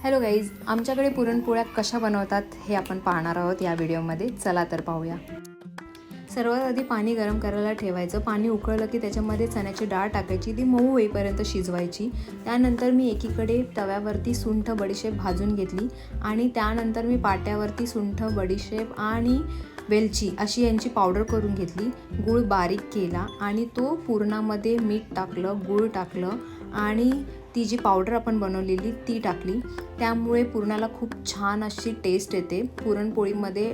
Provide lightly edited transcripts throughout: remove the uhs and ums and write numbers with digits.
Hello guys, आमच्याकडे पुरणपोळ्या कशा बनवतात हे आपण पाहणार आहोत या व्हिडिओमध्ये. चला तर पाहूया. सर्वात आधी पाणी गरम करायला ठेवायचं. पाणी उकळलं की त्याच्यामध्ये चण्याची डाळ टाकायची, ती मऊ होईपर्यंत शिजवायची. त्यानंतर मी एकीकडे तव्यावरती सुंठ बडीशेप भाजून घेतली आणि त्यानंतर मी पाट्यावरती सुंठ बडीशेप आणि वेलची अशी यांची पावडर करून घेतली. गूळ बारीक केला आणि तो पुरणामध्ये मीठ टाकलं, गूळ टाकलं आणि ती जी पावडर आपण बनवलेली ती टाकली. त्यामुळे पुरणाला खूप छान अशी टेस्ट येते. पुरणपोळीमध्ये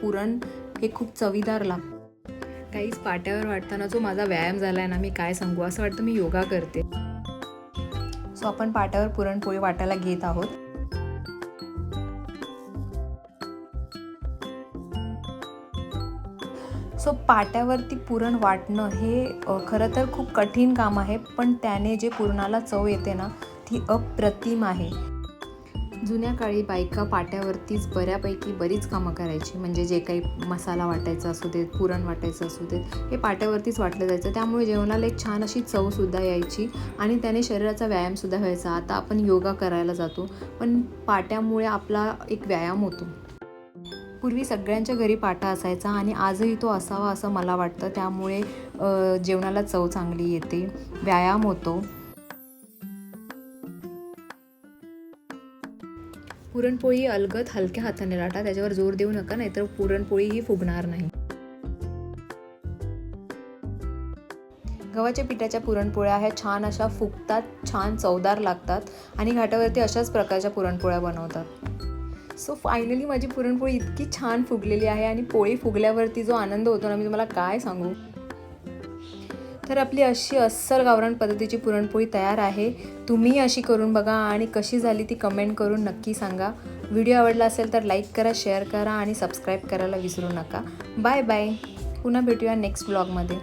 पुरण हे खूप चवीदार लागतं. काहीच पाट्यावर वाटताना जो माझा व्यायाम झाला आहे ना, मी काय सांगू, असं वाटतं मी योगा करते. सो आपण पाट्यावर पुरणपोळी वाटायला घेत आहोत. सो पाट्यावरती पुरण वाटणं हे खरं तर खूप कठीण काम आहे, पण त्याने जे पुरणाला चव येते ना ती अप्रतिम आहे. जुन्या काळी बायका पाट्यावरतीच बरीच कामं करायची. म्हणजे जे काही मसाला वाटायचा असू देत, पुरण वाटायचं असू देत, हे पाट्यावरतीच वाटलं जायचं. त्यामुळे जेवणाला एक छान अशी चवसुद्धा यायची आणि त्याने शरीराचा व्यायामसुद्धा व्हायचा. आता आपण योगा करायला जातो, पण पाट्यामुळे आपला एक व्यायाम होतो. पूर्वी सगळ्यांच्या घरी पाटा असायचा आणि आजही तो असावा असं मला वाटतं. त्यामुळे जेवणाला चव चांगली येते, व्यायाम होतो. पुरणपोळी अलगद हलक्या हाताने लाटा, त्याच्यावर जोर देऊ नका, नाहीतर पुरणपोळी ही फुगणार नाही. गव्हाच्या पिठाच्या पुरणपोळ्या ह्या छान अशा फुगतात, छान चवदार लागतात आणि घाटावरती अशाच प्रकारच्या पुरणपोळ्या बनवतात. सो फायनली माझी पुरणपोळी इतकी छान फुगलेली आहे आणि पोळी फुगल्यावरती जो आनंद होतो ना, मी तुम्हाला काय सांगू. तर आपली अशी अस्सल गावरान पद्धतीची पुरणपोळी तयार आहे. तुम्ही अशी करून बघा आणि कशी झाली ती कमेंट करून नक्की सांगा. व्हिडिओ आवडला असेल तर लाईक करा, शेअर करा आणि सबस्क्राईब करायला विसरू नका. Bye bye. पुन्हा भेटूया नेक्स्ट ब्लॉगमध्ये.